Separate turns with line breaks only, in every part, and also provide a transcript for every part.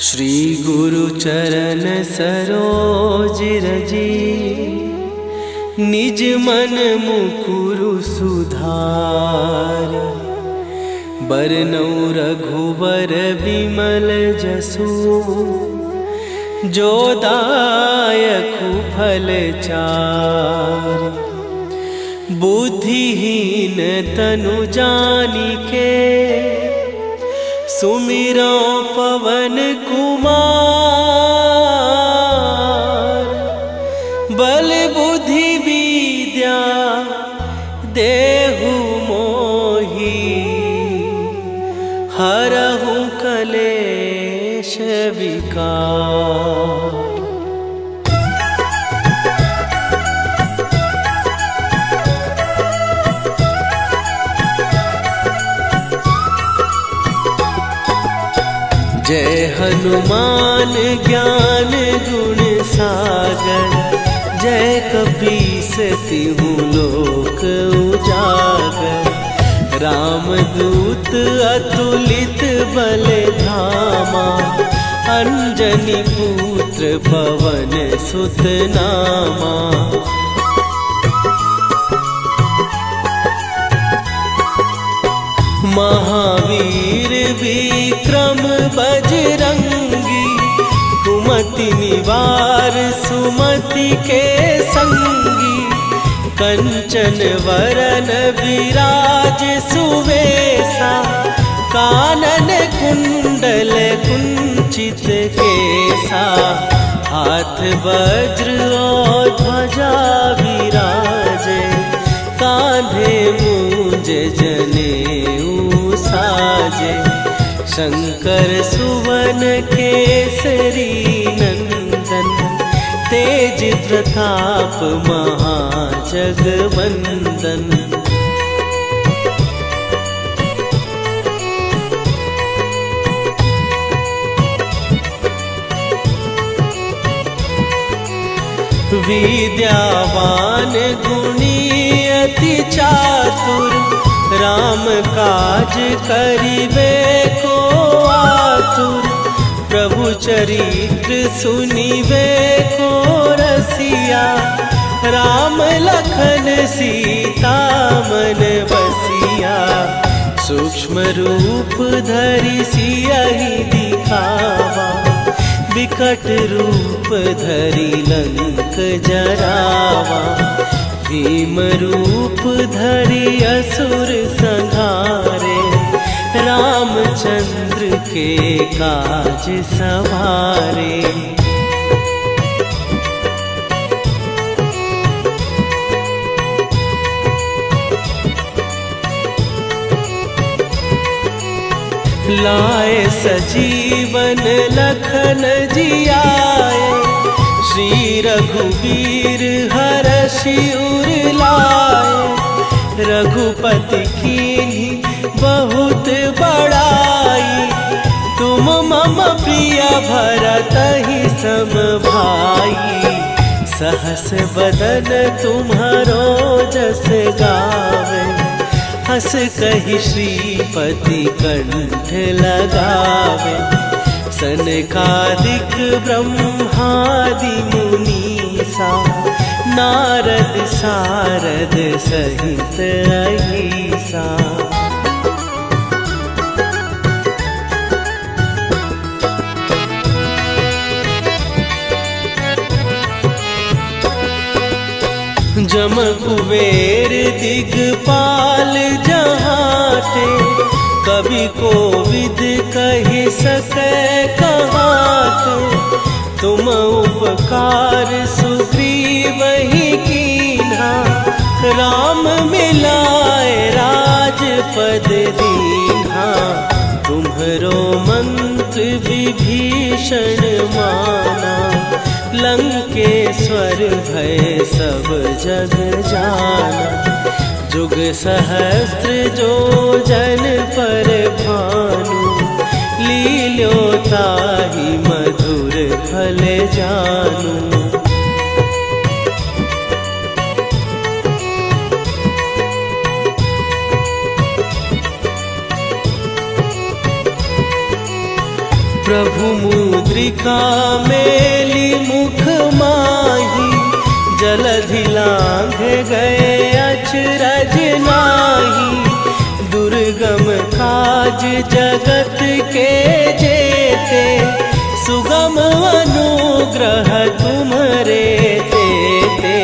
श्री गुरु चरण सरोज रजी, निज मन मुकुरु सुधार। बरनौ रघुबर बिमल जसु, जो दायकु फल चार। बुद्धिहीन तनु जानिके, सुमिरो पवन कुमार। बल बुद्धि विद्या देहु मोहि, हरहु कलेश विकार। जय हनुमान ज्ञान गुण सागर, जय कपीस तिहु लोक उजागर। रामदूत अतुलित बल धामा, अंजनी पुत्र पवन सुत नामा। महावीर विक्रम बजरंगी, कुमति निवार सुमति के संगी। कंचन वरन विराज सुवेशा, कानन कुंडल कुंचित केसा। हाथ वज्र और ध्वजा विराजे, कांधे मूंज जनेऊ साजे। शंकर सुवन केसरी नंदन, तेज प्रताप महाजगवंदन। विद्यावान गुणी अति चातुर, राम काज करिबे को आतुर। प्रभु चरित्र सुनिबे को रसिया, राम लखन सीता मन बसिया। सूक्ष्म रूप धरि सियहि दिखावा, विकट रूप धरि लंक जरावा। भीम रूप धरि असुर संहारे, रामचंद्र के काज सवारे। लाए सजीवन लखन जियाए, श्री रघुवीर हरषि उर लाए। रघुपति कीन्ही बहुत बड़ाई, तुम मम प्रिय भरतहि सम भाई। सहस बदन तुम्हारो जस गावे, हस कहि श्रीपति कंठ लगावे। सनकादिक ब्रह्मादि मुनीसा, नारद सारद सहित अहिसा। जम कुबेर दिगपाल जहाते, कवि कोविद कहि सकै कहाते। तुम उपकार सुग्रीवहि कीन्हा, राम मिलाए राजपद दीन्हा। तुम्हरो मंत्र विभीषण माना, लंकेश्वर भय सब जग जाना। जुग सहस्त्र जो जन पर भानु, लील्यो ताहि मधुर फल जानू। प्रभु मुद्रिका मेली मुख माही, जलधि लांघ गए अचरज नाही। दुर्गम काज जगत के जेते, सुगम अनुग्रह तुम्हरे देते।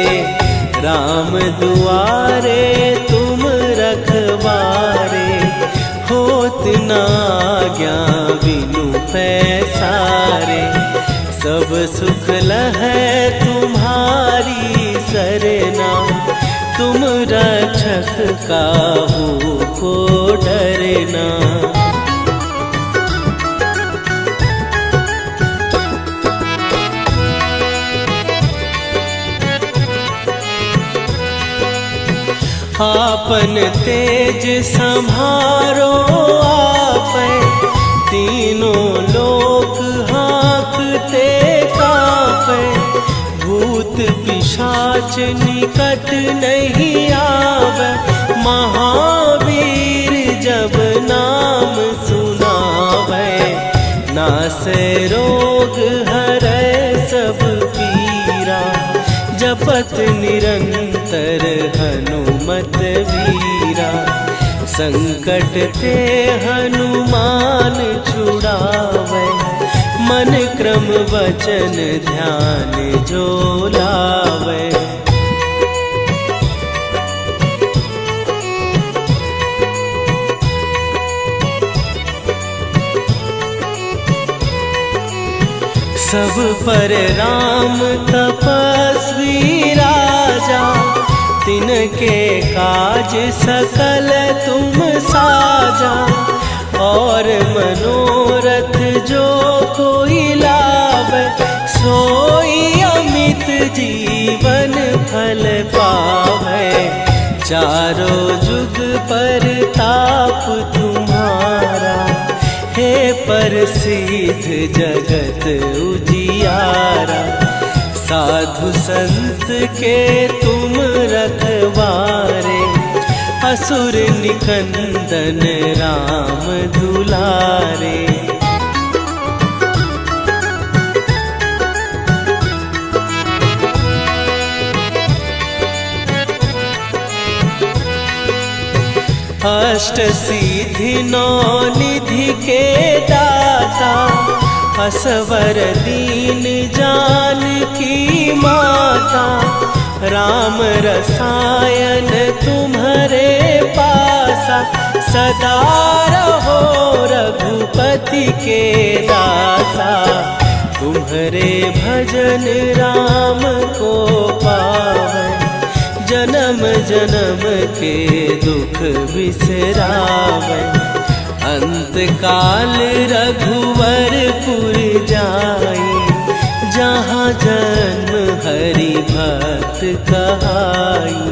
राम दुआरे तुम रखवारे, होत न आज्ञा बिनु पैसारे। सब सुख लहै तुम्हारी सरना, तुम रक्षक काहू को डरना। आपन तेज संभारो आपै, तीनों लोक हाँकते कांपै। भूत पिशाच निकट नहीं आवे, महावीर जब नाम सुनावे। नासै रोग हरै सब पीरा, जपत निरंतर हनुमत वीरा। संकट ते हनुमान छुड़ावे, मन क्रम वचन ध्यान जो लावे। सब पर राम तपस्वी राजा, तिनके काज सकल तुम साजा। और मनोरथ जो कोई लावे, सोई अमित जीवन फल पावे। चारों जुग पर ताप तुम्हारा, हे प्रसिद्ध जगत उजियारा। साधु संत के तुम रखवारे, असुर निकंदन राम दुलारे। अष्ट सिद्धि नौ निधि के दाता, असवर दीन जानकी माता। राम रसायन तुम्हारे पासा, सदा रहो रघुपति के दासा। तुम्हारे भजन राम को पावे, जन्म जन्म के दुख बिसरावे। अंत काल रघुवरपुर जाई, जहाँ जन्म हरि भक्त कहाई।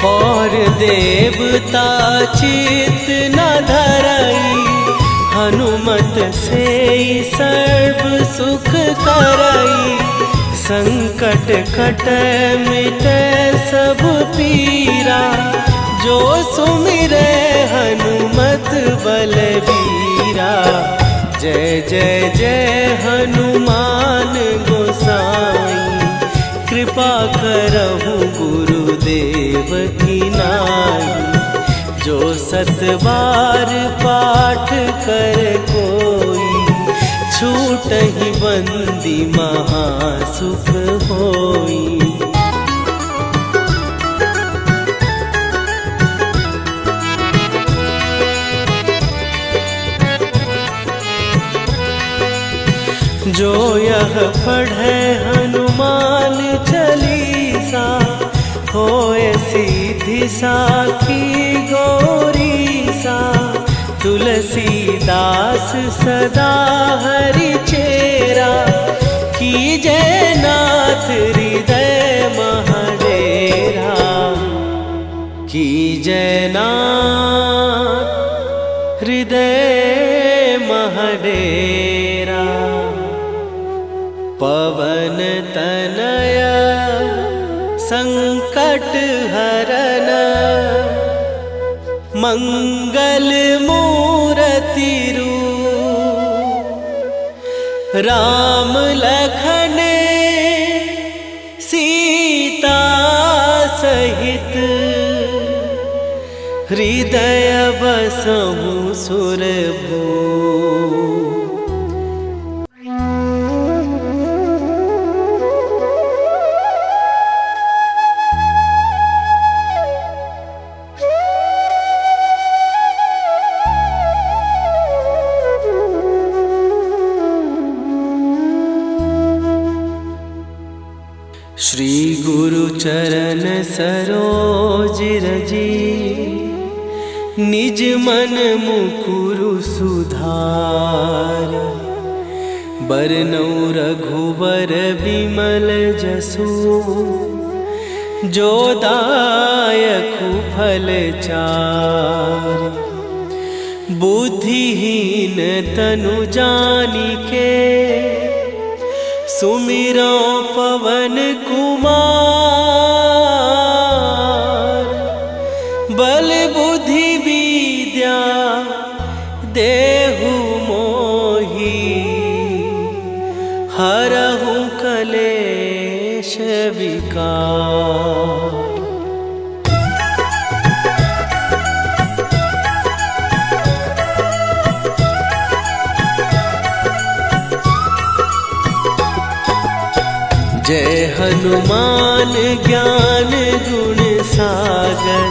और देवता चित न धरई, हनुमत से सर्व सुख करई। संकट कटै मिटै सब पीरा, जो सुमिरै हनुमत बलबीरा। जय जय जय हनुमान गोसाई, कृपा करहु गुरुदेव की नाई। जो सत बार पाठ कर कोई, छूटहि बंदी महासुख होई। जो यह पढ़े हनुमान चालीसा, होए सीधी साखी गौरीसा। तुलसीदास सदा हरि चेरा, कीजै नाथ हृदय महडेरा। कीजै नाथ हृदय महडेरा। पवन तनय संकट हरन, मंगल मूर्ति रूप राम लखन सीता सहित, हृदय बसहु सुरभूप। श्री गुरु चरण सरोज रजी, निज मन मुकुरु सुधार। बरनउँ रघुबर बिमल जसु, जो दायकु फल चार। बुद्धिहीन तनु जानिके, सुमिरो पवन कुमार। बल बुद्धि विद्या देहु मोहि, हरहु कलेश विकार। जय हनुमान ज्ञान गुण सागर,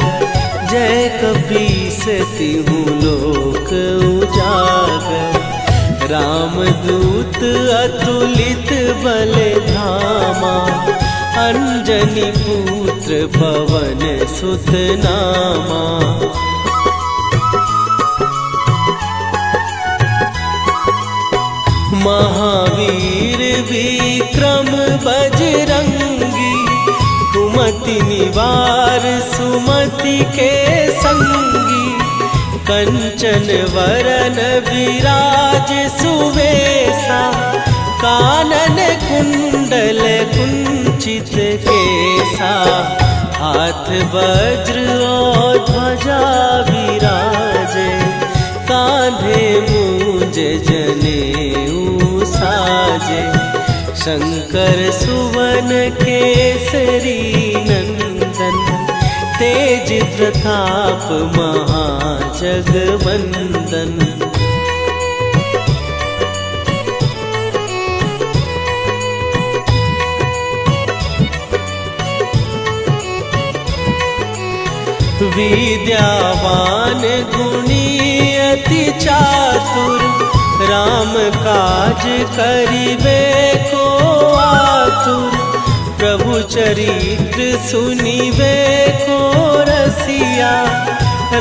जय कपीस तिहु लोक उजागर। रामदूत अतुलित बल धामा, अंजनी पुत्र पवन सुत नामा। महावीर विक्रम बजरंगी, कुमति निवार सुमति के संगी। कंचन वरन विराज सुवेशा, कानन कुंडल कुंचित केसा। हाथ वज्र और ध्वजा विराजे, कांधे मूंज जनेऊ साजे। शंकर सुवन केसरी नंदन, तेज प्रताप महाजगवंदन। विद्यावान गुणी अति चातुर, राम काज करिबे को आतुर। प्रभु चरित्र सुनिबे को रसिया,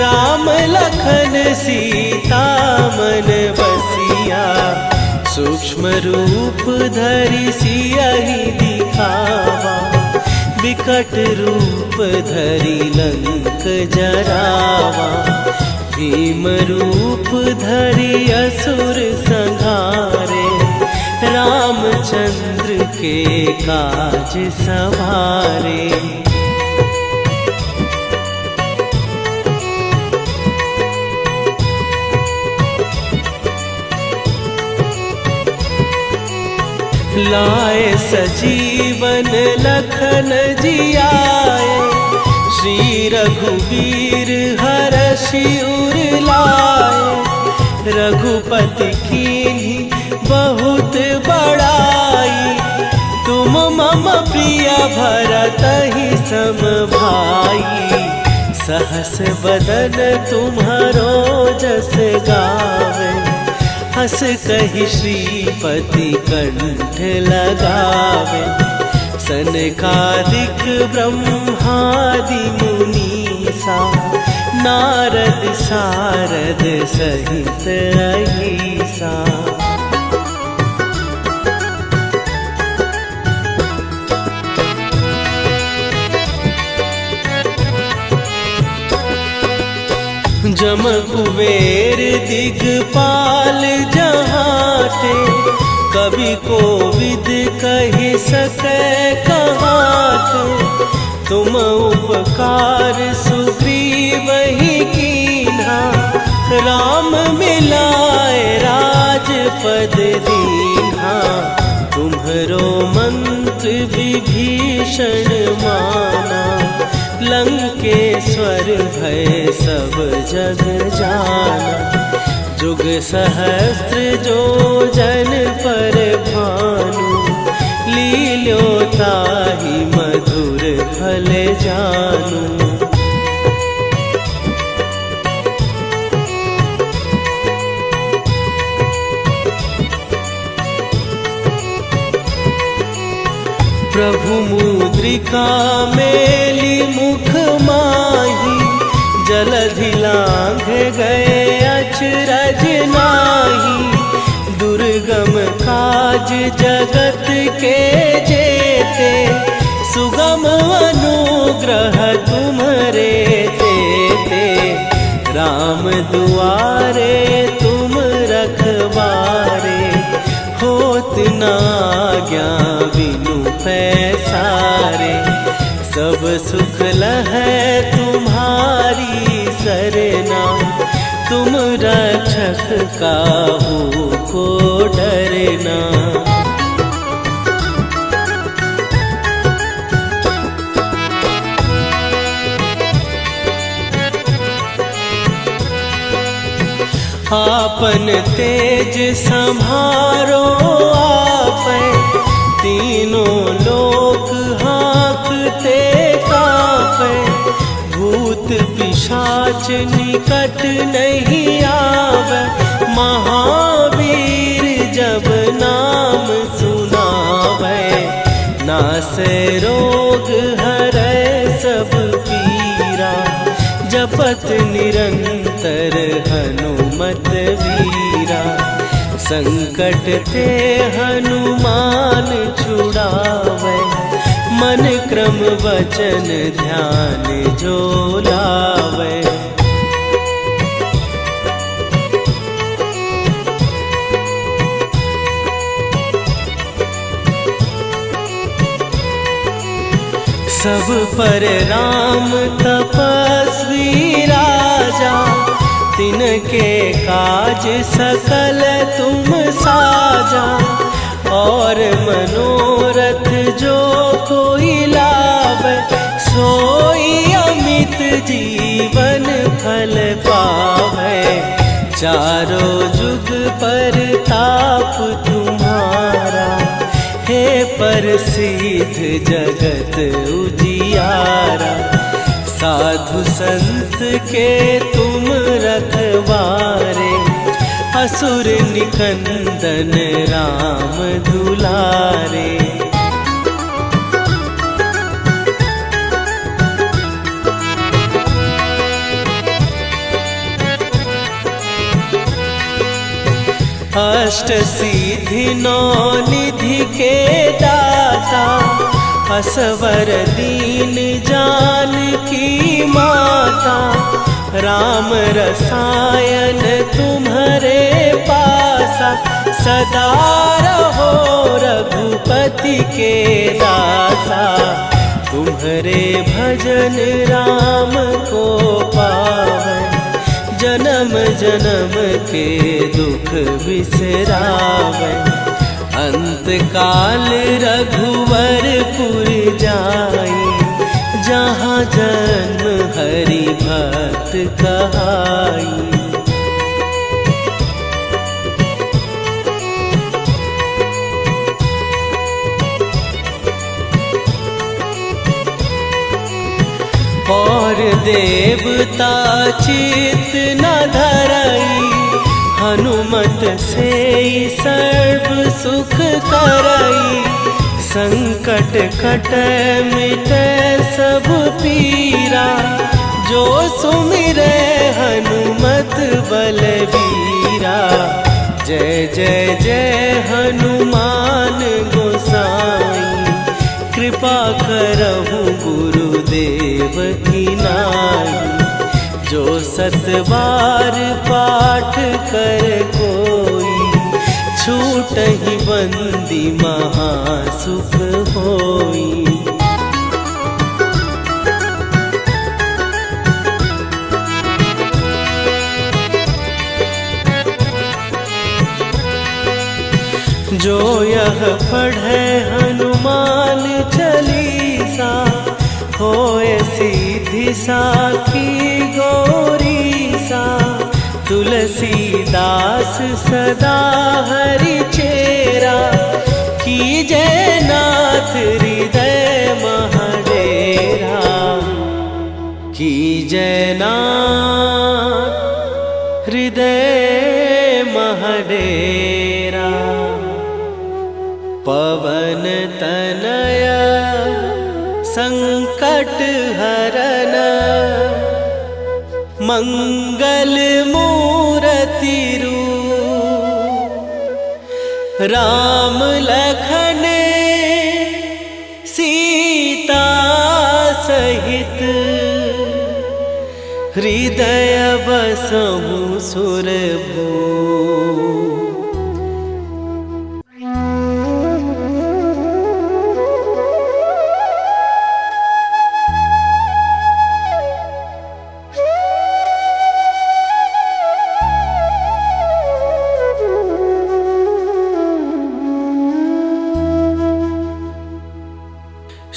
राम लखन सीता मन बसिया। सूक्ष्म रूप धरि सियहि दिखावा, विकट रूप धरि लंक जरावा। भीम रूप धरि असुर संहारे, रामचंद्र के काज सवारे। लाए सजीवन लखन जियाए, श्री रघुवीर हरषि उर लाए। रघुपति कीन्ही बहुत बड़ाई, तुम मम प्रिय भरतहि सम भाई। सहस बदन तुम्हारो जस गावे, हस कहि श्रीपति कंठ लगावे। सनकादिक ब्रह्मादि मुनीसा, नारद सारद सहित अहिसा। जम कुबेर दिगपाल जहाते, कवि कोविद कहि सकै कहाते। तुम उपकार सुग्रीव ही कीन्हा, राम मिलाए राजपद दीन्हा। तुम्हरो मंत्र विभीषण माना, लंकेश्वर भय सब जग जाना। जुग सहस्त्र जो जन पर भानु, लील्यो ताहि मधुर फल जानू। प्रभु मुद्रिका मेली मुख माही, जलधि लांघ गए अचरज नाही। दुर्गम काज जगत के जेते, सुगम अनुग्रह तुम्हरे तेते। राम दुआरे तुम रखवारे, होत न आज्ञा बिनु पैसारे। सब सुख लहै तुम्हारी सरना, तुम रक्षक काहू को डरना। आपन तेज संभारो आपै, तीनों लोक हाँकते कांपै। भूत पिशाच निकट नहीं आवे, महावीर जब नाम सुनावे। नासै रोग हरै सब पीरा, जपत निरंतर हनुमत वीरा। संकट ते हनुमान छुड़ावे, मन क्रम वचन ध्यान जो लावे। सब पर राम तपस्वी राजा, तिनके काज सकल तुम साजा। और मनोरथ जो कोई लावे, सोई अमित जीवन फल पावे। चारों जुग पर ताप तुम्हारा, हे प्रसिद्ध जगत उजियारा। साधु संत के तुम रखवारे, असुर निकंदन राम दुलारे। अष्ट सिद्धि नौ निधि के दाता, असवर दीन जानकी माता। राम रसायन तुम्हारे पासा, सदा रहो रघुपति के दासा। तुम्हारे भजन राम को पावै, जन्म जन्म के दुख बिसरावै। अंत काल रघुवरपुर जाई, जहाँ जन्म हरि भक्त कहाई। और देवता चित न धरई, हनुमत से सर्व सुख करई। संकट कटै मिटै सब पीरा, जो सुमिरै हनुमत बलबीरा। जय जय जय हनुमान गोसाई, कृपा करहु गुरुदेव की नाई। जो सत बार पाठ कर कोई, छूटहि बंदी महासुख होई। जो यह पढ़े हनुमान चालीसा, होए सीधी साखी गौरी सा। तुलसीदास सदा हरि चेरा, कीजय नाथ हृदय महडेरा। कीजय नाथ हृदय महडेरा। पवन तनय संकट हरन, मंगल मूर्ति रूप। राम लखन सीता सहित, हृदय बसहु सुरभूप।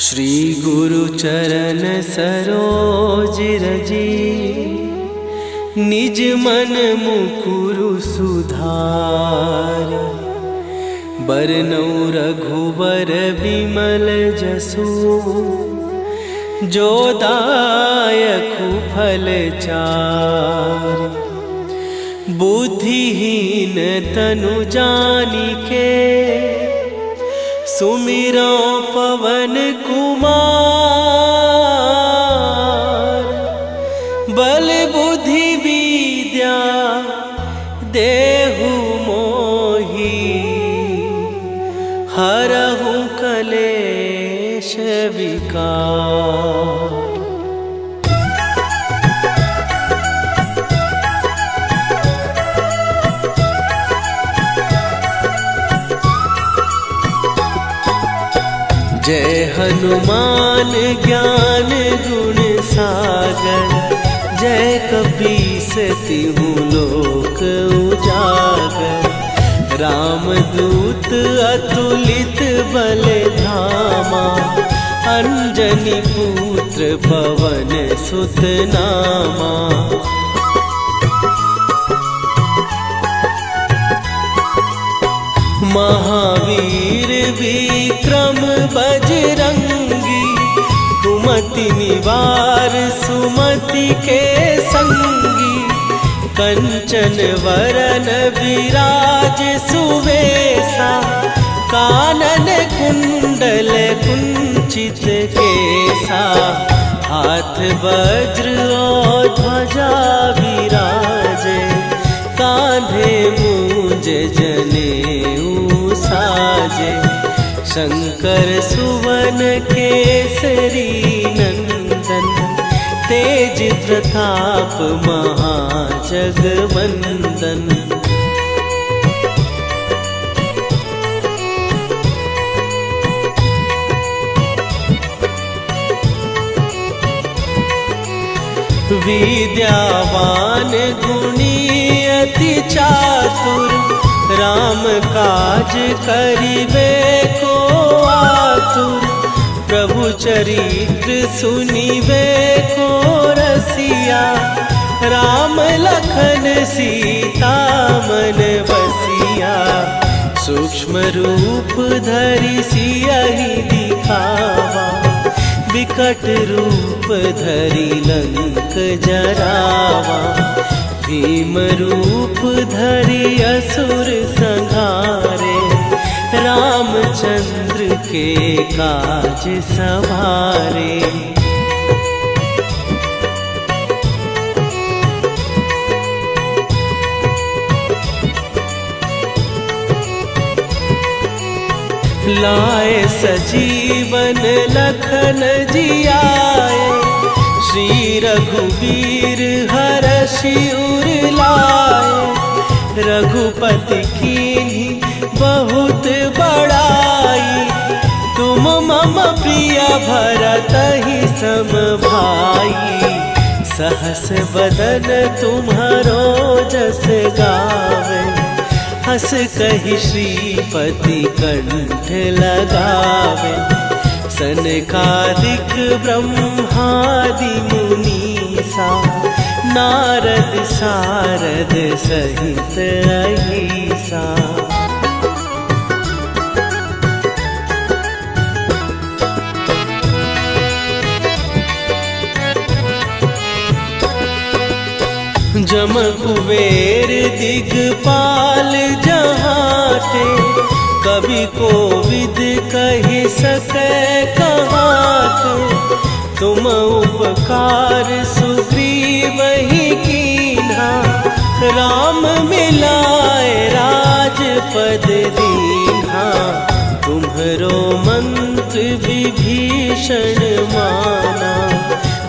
श्री गुरु चरण सरोज रजी, निज मन मुकुरु सुधार। बरनउँ रघुबर बिमल जसु, जो दायकु फल चार। बुद्धिहीन तनु जानिके, सुमिरो पवन कुमार। बल बुद्धि विद्या देहु मोहि, हरहु कलेश विकार। जय हनुमान ज्ञान गुण सागर, जय कपीस तिहु लोक उजागर। रामदूत अतुलित बल धामा, अंजनी पुत्र पवन सुत नामा। महावीर विक्रम बजरंगी, कुमति निवार सुमति के संगी। कंचन वरन विराज सुवेशा, कानन कुंडल कुंचित केसा। हाथ वज्र और ध्वजा विराजे, कांधे मूंज जनेऊ साजे। शंकर सुवन केसरी नंदन, तेज प्रताप महाजगवंदन। विद्यावान गुणी अति चातुर, राम काज करिबे को आतुर। प्रभु चरित्र सुनिबे को रसिया, राम लखन सीता मन बसिया। सूक्ष्म रूप धरि सियहि दिखावा, विकट रूप धरि लंक जरावा। भीम रूप धरि असुर संहारे, रामचंद्र के काज सवारे। लाए सजीवन लखन जियाए, श्री रघुवीर हरषि उर लाए। रघुपति कीन्ही बहुत बड़ाई, तुम मम प्रिय भरतहि सम भाई। सहस बदन तुम्हारो जस गावे, हंस कहि श्रीपति कंठ लगावे, सनकादिक ब्रह्मादि मुनीसा, नारद सारद सहित अहिसा। जम कुबेर दिगपाल जहाते, कवि कोविद कहि सकै कहाते। तुम उपकार सुग्रीवहि कीन्हा, राम मिलाए राजपद दीन्हा। तुम्हरो मंत्र विभीषण माना,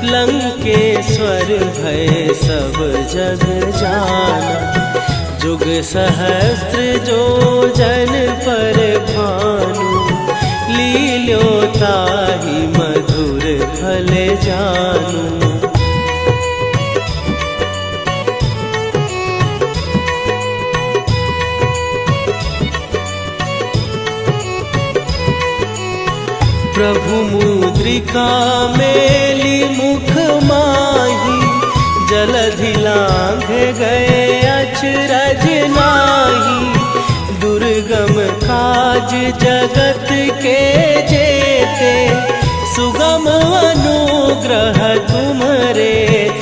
लंकेश्वर भय सब जग जाना। जुग सहस्त्र जो जन पर भानु, लील्यो ताहि मधुर फल जानू। प्रभु मुद्रिका मेली मुख माही, जलधि लांघ गए अचरज नाही। दुर्गम काज जगत के जेते, सुगम अनुग्रह तुम्हरे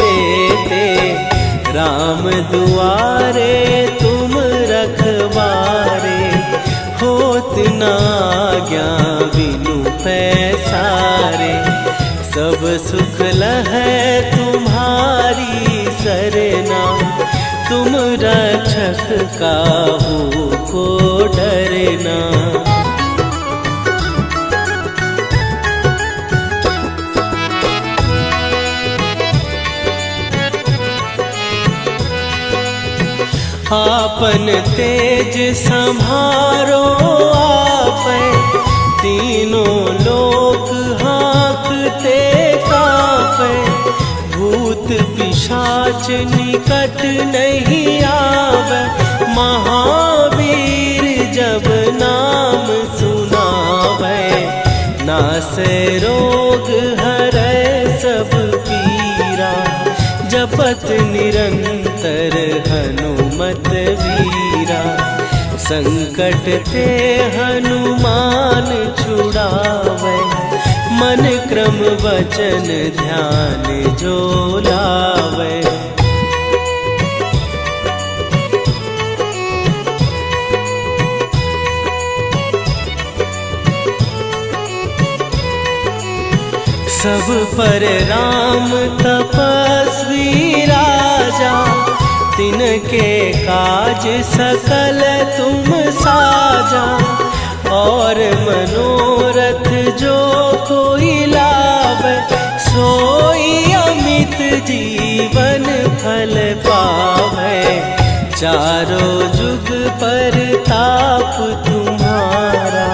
तेते। राम दुआरे तुम रखवारे, होत न आज्ञा बिनु पैसारे। सब सुख लहै तुम्हारी सरना, तुम रक्षक काहू को डरना। आपन तेज संभारो आपै, तीनों लोक हाँकते कापै। भूत पिशाच निकट नहीं आवे, महावीर जब नाम सुनावे। नासै रोग हरै सब पीरा, जपत निरंतर हनुमत वीरा। संकट ते हनुमान छुड़ावे, मन क्रम वचन ध्यान जो लावे। सब पर राम तपस्वी राजा, तिनके काज सकल तुम साजा। और मनोरथ जो कोई लावे, सोई अमित जीवन फल पावे। चारों जुग पर ताप तुम्हारा,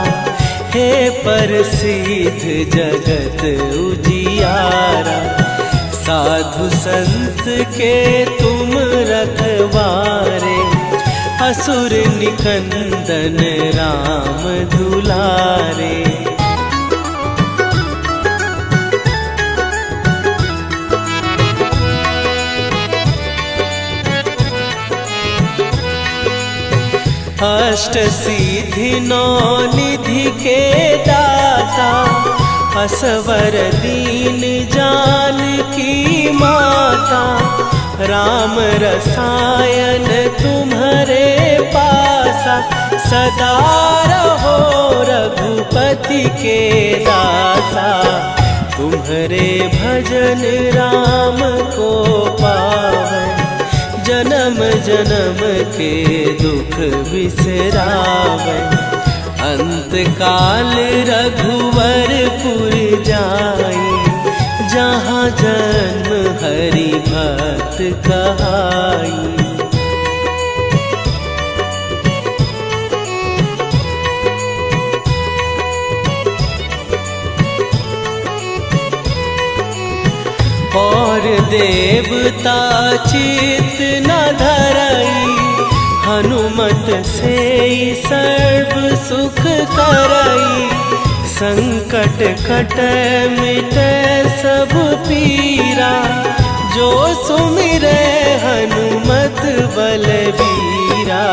हे प्रसिद्ध जगत उजियारा। साधु संत के तुम रखवारे, असुर निकंदन राम दुलारे। अष्ट सिद्धि नौ निधि के दाता, असवर दीन जानकी माता। राम रसायन तुम्हारे पासा, सदा रहो रघुपति के दासा। तुम्हारे भजन राम को पावे, जन्म जन्म के दुख बिसरावे। अंत काल रघुवरपुर जाई, जहाँ जन्म हरि भक्त कहाई। और देवता चित न धरई, हनुमत से सर्व सुख करई, संकट कटै मिटै सब पीरा। जो सुमिरै हनुमत बलबीरा,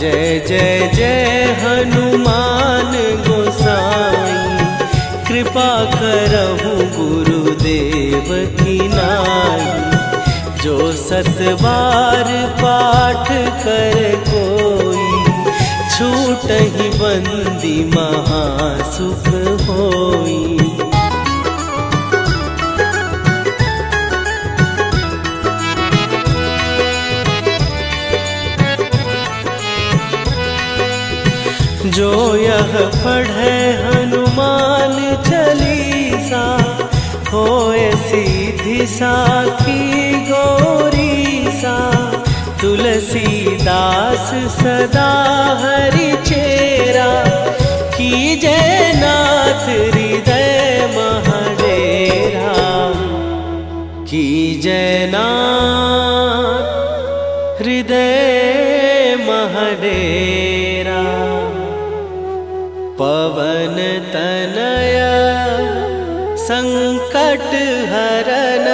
जय जय जय हनुमान गोसाई। कृपा करहु गुरुदेव की नाई, जो 7 बार पाठ कर कोई, छूटहि बंदी महासुख होई। जो यह पढ़े हनुमान चालीसा, होए सीधी साखी गौरीसा। तुलसीदास सदा हरि चेरा, कीजय नाथ हृदय महडेरा। कीजय नाथ हृदय महडेरा। पवन तनया संकट हरन,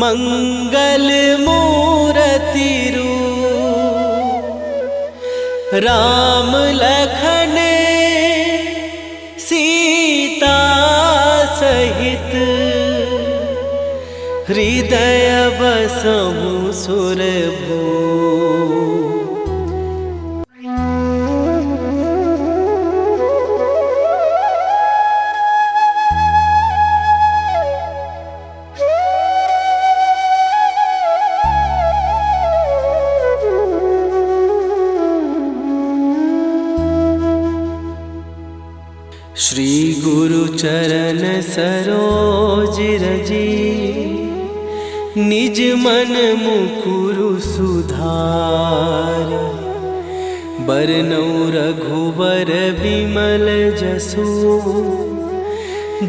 मंगल मूरति रूप। राम लखन सीता सहित, हृदय बसहु सुरभूप। श्री गुरु चरण सरोज रजी, निज मन मुकुरु सुधार। बरनउँ रघुबर बिमल जसु,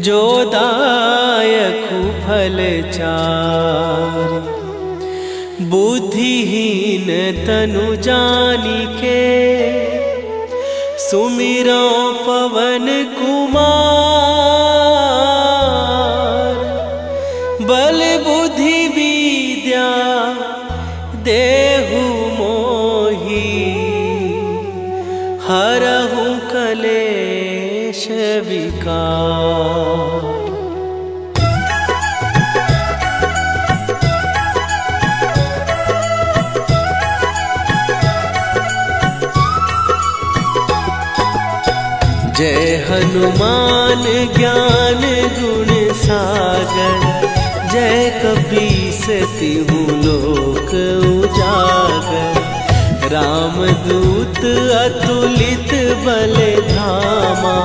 जो दायकु फल चारि। बुद्धिहीन तनु जानिके, सुमिरो पवन कुमार। बल बुद्धि विद्या देहु मोहि, हरहु कलेश विकार। जय हनुमान ज्ञान गुण सागर, जय कपीस तिहु लोक उजागर। रामदूत अतुलित बल धामा,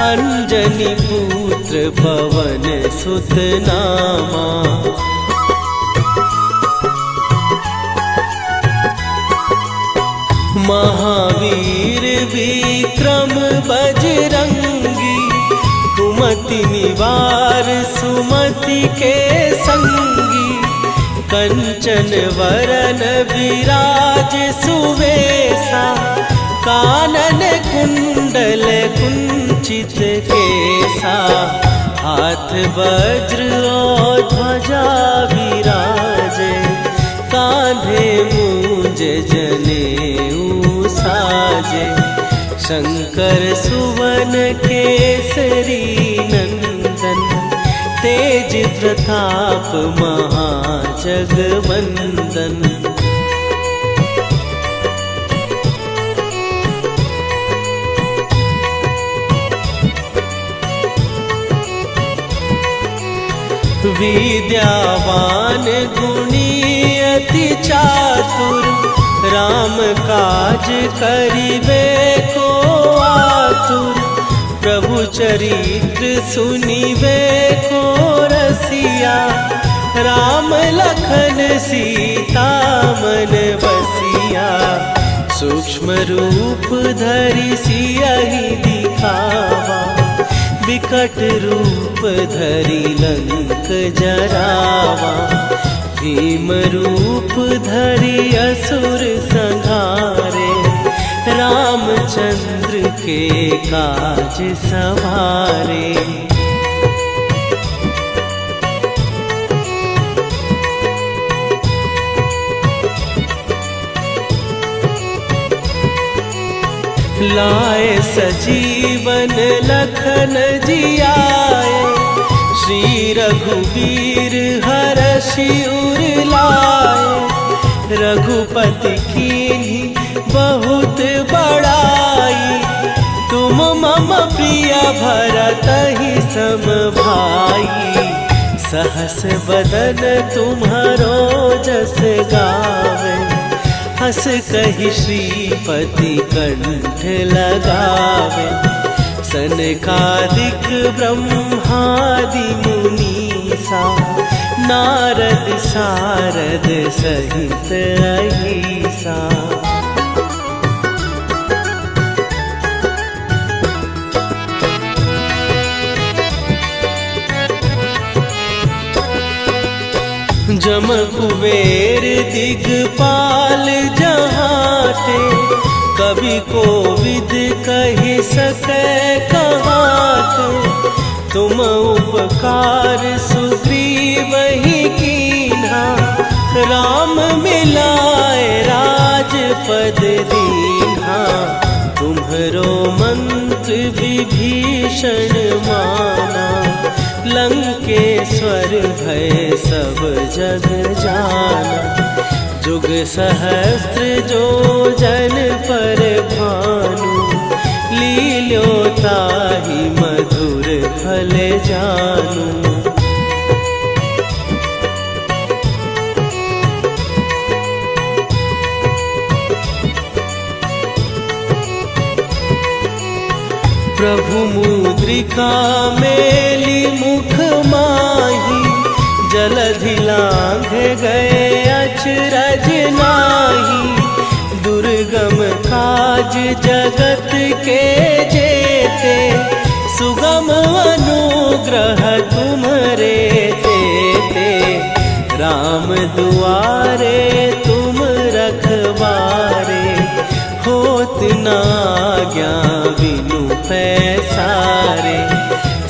अंजनी पुत्र पवन सुत नामा। महावीर विक्रम बजरंगी, कुमति निवार सुमति के संगी। कंचन वरन विराज सुवेशा, कानन कुंडल कुंचित केसा। हाथ वज्र और ध्वजा विराजे, कांधे मूंज जनेऊ साजे। शंकर सुवन केसरी नंदन, तेज प्रताप महाजगवंदन। विद्यावान गुणी अति चातुर, राम काज करिबे को आतुर। प्रभु चरित्र सुनिबे को रसिया, राम लखन सीता मन बसिया। सूक्ष्म रूप धरि सियहि दिखावा, विकट रूप धरि लंक जरावा। भीम रूप धरि असुर संहारे, रामचंद्र के काज सवारे। लाए सजीवन लखन जियाए, श्री रघुवीर हरषि उर लाए। रघुपति कीन्ही बहुत बड़ाई, तुम मम प्रिय भरतहि सम भाई। सहस बदन तुम्हारो जस गावे, हस कहि श्रीपति कंठ लगावे। सनकादिक ब्रह्मादि मुनीसा, नारद सारद सहित अहिसा। जम कुबेर दिगपाल जहाते, कवि कोविद कहि सकै कहाते। तुम उपकार सुग्रीवहि कीन्हा, राम मिलाए राजपद दीन्हा। तुम्हरो मंत्र विभीषण माना, लंकेश्वर भय सब जग जाना। जुग सहस्त्र जो जन पर भानु, लील्यो ताहि मधुर फल जानू। प्रभु मुद्रिका मेली मुख माही, जलधि लांघ गए अचरज नाही। दुर्गम काज जगत के जेते, सुगम अनुग्रह तुम्हरे तेते। राम दुआरे तुम रखवारे, होत न आज्ञा बिनु पैसारे।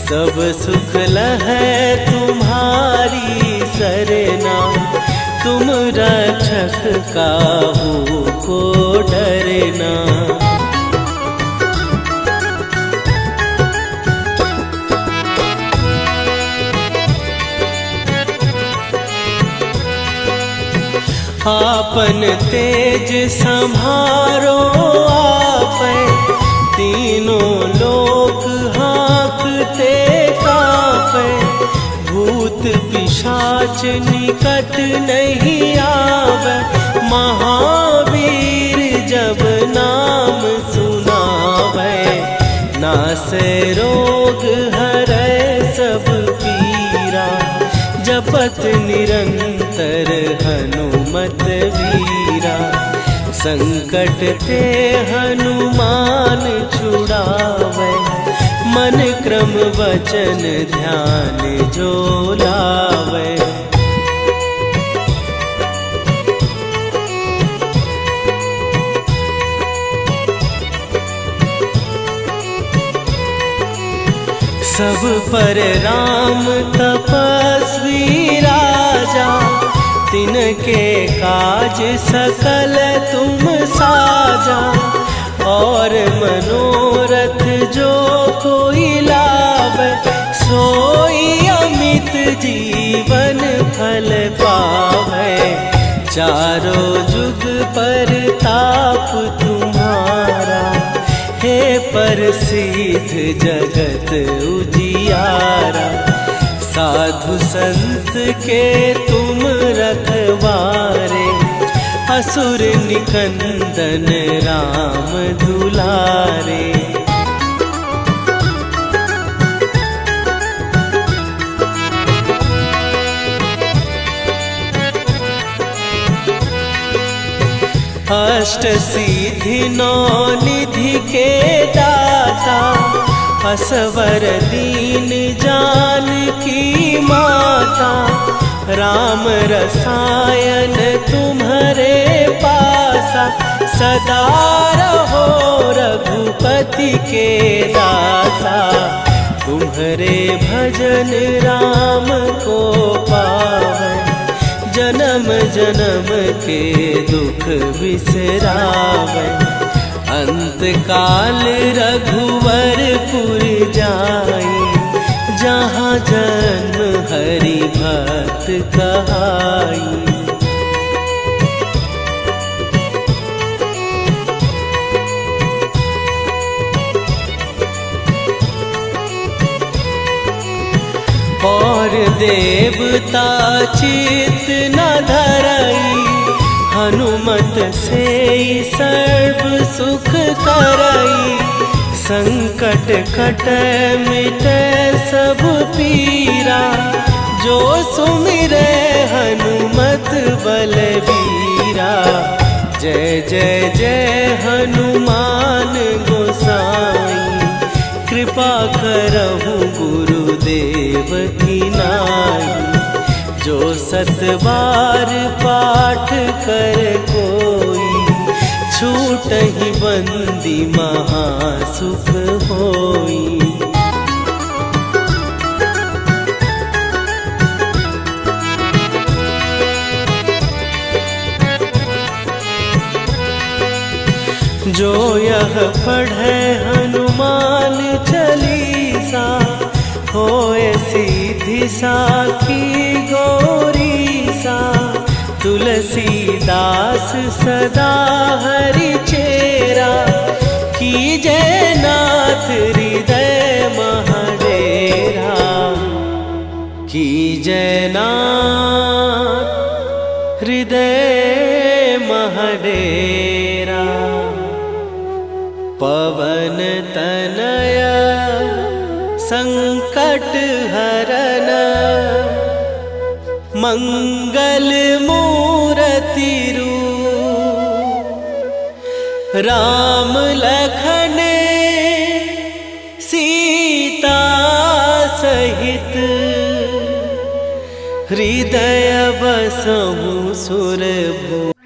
सब सुख लहै तुम्हारी सरना, तुम रक्षक काहू को डरना। आपन तेज संभारो आपै, तीनों लोक हाँकते कापै। भूत पिशाच निकट नहीं आवे, महावीर जब नाम सुनावे। नासै रोग हरै सब पीरा, जपत निरंतर हनुमत वीरा। संकट ते हनुमान छुड़ावे, मन क्रम वचन ध्यान जो लावे। सब पर राम तपस्वी राजा, तिनके काज सकल तुम साजा। और मनोरथ जो कोई लावे, सोई अमित जीवन फल पावे। चारों जुग पर ताप तुम्हारा, हे प्रसिद्ध जगत उजियारा। साधु संत के तुम रखवारे, असुर निकंदन राम दुलारे। अष्ट सिद्धि नौ निधि के दाता, असवर दीन जानकी माता। राम रसायन तुम्हारे पासा, सदा रहो रघुपति के दासा। तुम्हारे भजन राम को पावै, जन्म जन्म के दुख बिसरावै। अंत काल रघुवरपुर जाई, जहाँ जन्म हरि भक्त कहाई। और देवता चित न धरई, हनुमत से सर्व सुख करई। संकट कटै मिटै सब पीरा, जो सुमिरै हनुमत बलबीरा। जय जय जय हनुमान गोसाई, कृपा करहु गुरुदेव की नाई। जो सत बार पाठ कर कोई, छूटहि बंदी महासुख होई। जो यह पढ़े हनुमान चालीसा, होए सीधी साखी गौरीसा। तुलसीदास सदा हरि चेरा, कीजय नाथ हृदय महडेरा। कीजय नाथ हृदय महडेरा। पवन तनया संकट हरन, मंगल मूरति रूप। राम लखन सीता सहित, हृदय बसहु सुरभूप।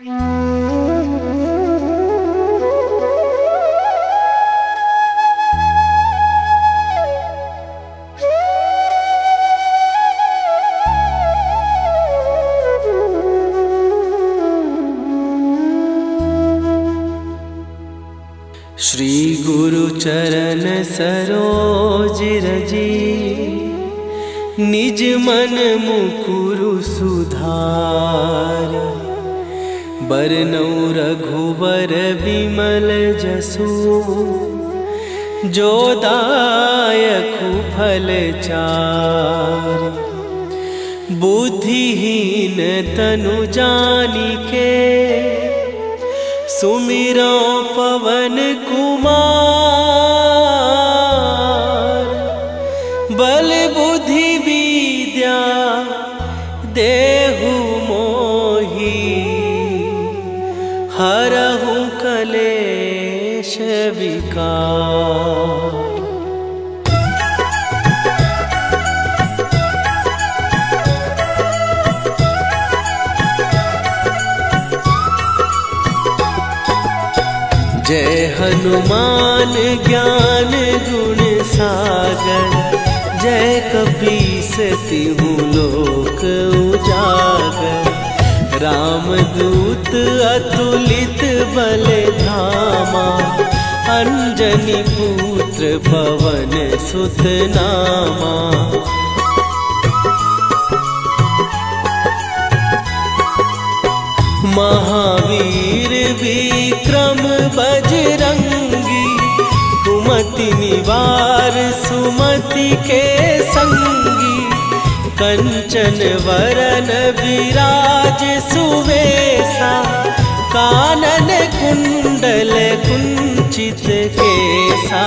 श्री गुरु चरण सरोज रजी, निज मन मुकुरु सुधार। बरनौ रघुबर विमल जसु, जो दायकु फल चार। बुद्धिहीन तनु जानिके, सुमिरो पवन कुमार। बल बुद्धि विद्या देहु मोहि, हरहु कलेश विकार। जय हनुमान ज्ञान गुण सागर, जय कपीस तिहु लोक उजागर। रामदूत अतुलित बल धामा, अंजनी पुत्र पवन सुत नामा। महावीर विक्रम बजरंगी, कुमति निवार सुमति के संगी। कंचन वरन विराज सुवेशा, कानन कुंडल कुंचित केसा।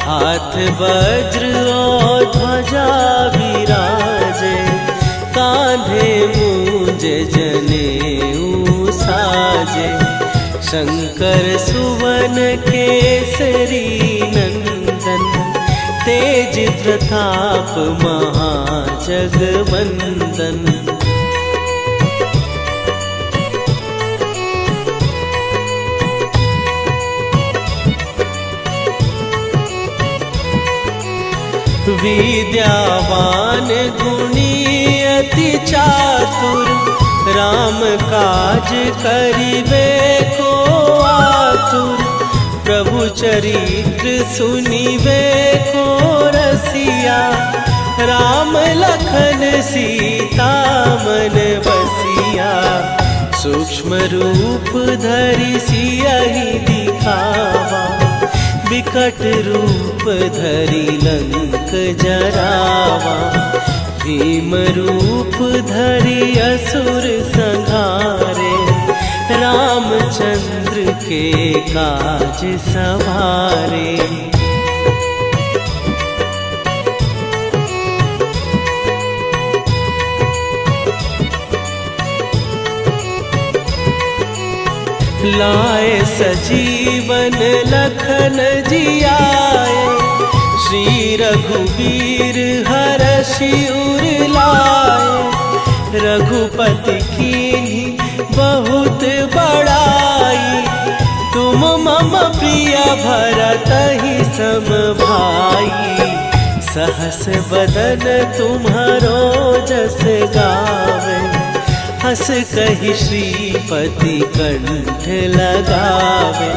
हाथ वज्र और ध्वजा विराजे, कांधे मूंज जनेऊ साजे। शंकर सुवन केसरी नंदन, तेज प्रताप महाजगवंदन। विद्यावान गुणी अति चातुर, राम काज करिबे को आतुर। प्रभु चरित्र सुनिबे को रसिया, राम लखन सीता मन बसिया। सूक्ष्म रूप धरि सियहि दिखावा, विकट रूप धरि लंक जरावा। भीम रूप धरि असुर संहारे, रामचंद्र के काज सवारे। लाए सजीवन लखन जियाए, श्री रघुवीर हरषि उर लाए। रघुपति कीन्ही बहुत बड़ाई, तुम मम प्रिय भरतहि सम भाई। सहस बदन तुम्हारो जस गावे, हस कहि श्रीपति कंठ लगावे।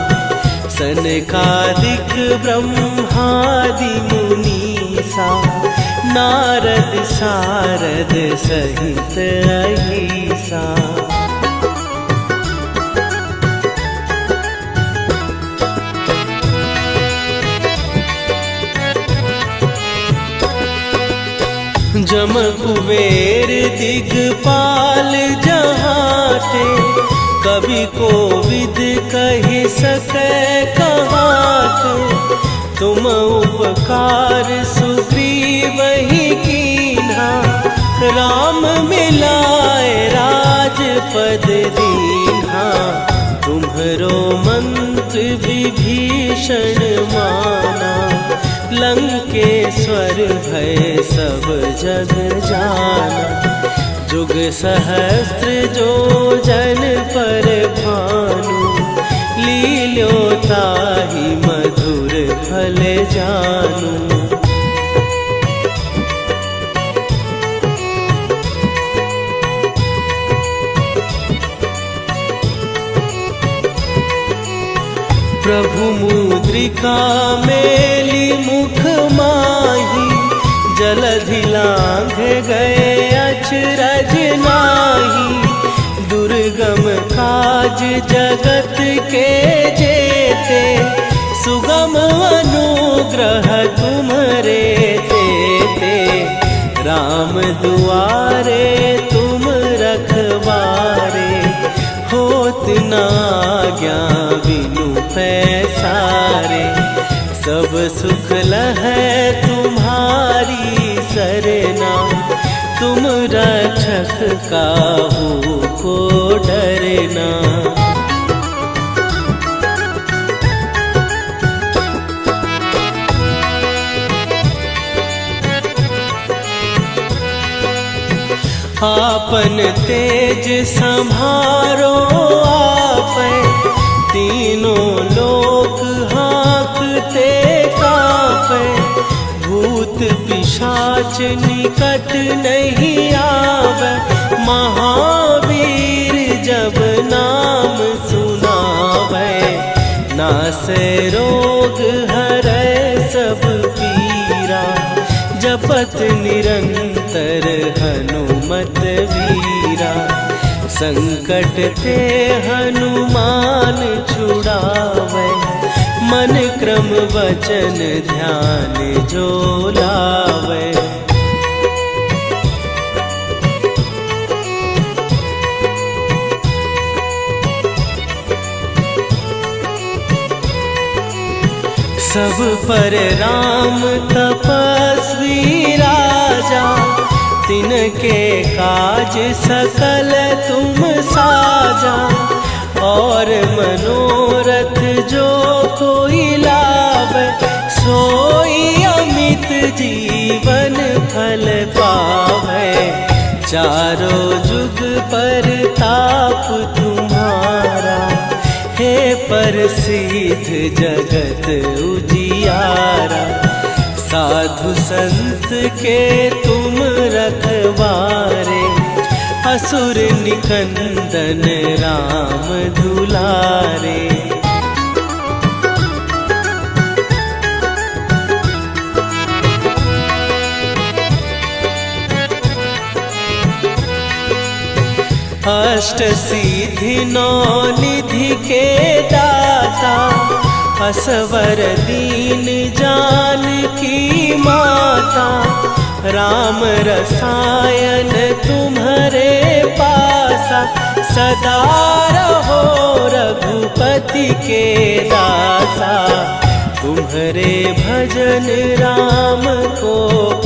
सनकादिक ब्रह्मादि मुनीसा, नारद सारद सहित अहिसा। जम कुबेर दिगपाल जहाते, कवि कोविद कहि सकै कहाते। तुम उपकार सुग्रीवहि कीन्हा, राम मिलाए राजपद दीन्हा। तुम्हरो मंत्र विभीषण माना, लंकेश्वर भय सब जग जाना। जुग सहस्त्र जो जन पर भानु, लील्यो ताहि मधुर फल जानू। प्रभु मुद्रिका मेली मुख माही, जलधि लांघ गए अचरज नाही। दुर्गम काज जगत के जेते, सुगम अनुग्रह तुम्हरे तेते। राम दुआरे तुम रखवारे, होत न आज्ञा बिनु पैसारे। सब सुख लहै तुम्हारी सरना, तुम रक्षक काहू को डरना। आपन तेज संभारो आपै, तीनों लोक हाँकते कांपै। भूत पिशाच निकट नहीं आवे, महावीर जब नाम सुनावे। नासै रोग हरै सब पीरा, जपत निरंतर हनुमत वीरा। संकट ते हनुमान छुड़ावे, मन क्रम वचन ध्यान जो लावे। सब पर राम तपस्वी राजा, तिनके काज सकल तुम साजा। और मनोरथ जो कोई लाभ, सोई अमित फल पावे। चारों जुग पर ताप तुम्हारा, हे प्रसिद्ध जगत उजियारा। साधु संत के तुम रखवारे, असुर निकंदन राम दुलारे। अष्ट सिद्धि नौ निधि के दाता, असवर दीन जानकी माता। राम रसायन तुम्हारे पासा, सदा रहो रघुपति के दासा। तुम्हारे भजन राम को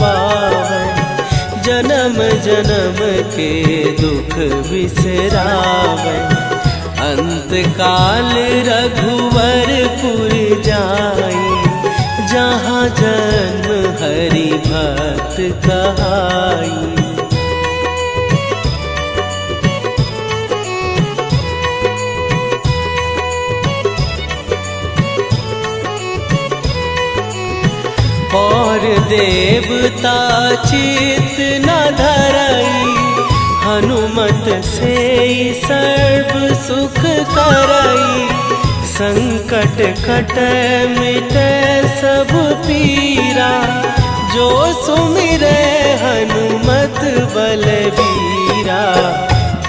पावै, जन्म जन्म के दुख बिसरावै। अंत काल रघुवरपुर जाई, जहाँ जन्म हरि भक्त कहाई। और देवता चित न धरई, हनुमत से सर्व सुख करई। संकट कटै मिटै सब पीरा, जो सुमिरै हनुमत बलबीरा।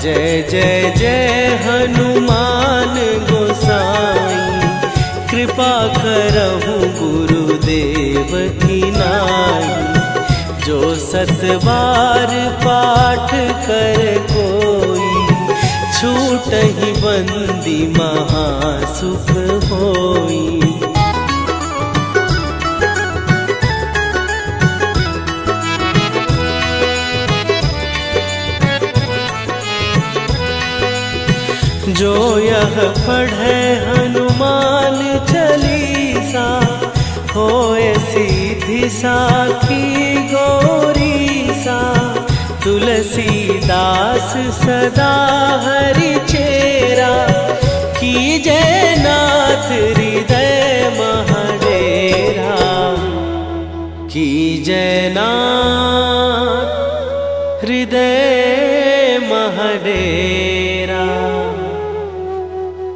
जय जय जय हनुमान गोसाई, कृपा करहु गुरुदेव की नाई। जो सत बार पाठ कर कोई, छूटहि बंदी महासुख होई। जो यह पढ़े हनुमान चालीसा, होए सीधी साखी गौरीसा। तुलसीदास सदा हरि चेरा, कीजै नाथ हृदय महडेरा। कीजै नाथ हृदय महडेरा।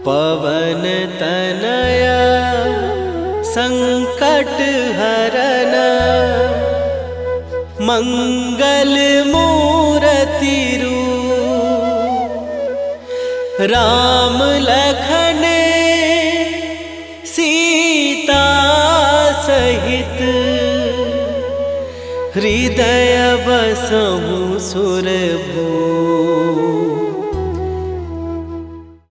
पवन तनया संकट हरन, मंगल मूर्ति रूप। राम लखन सीता सहित, हृदय बसहु सुरभूप।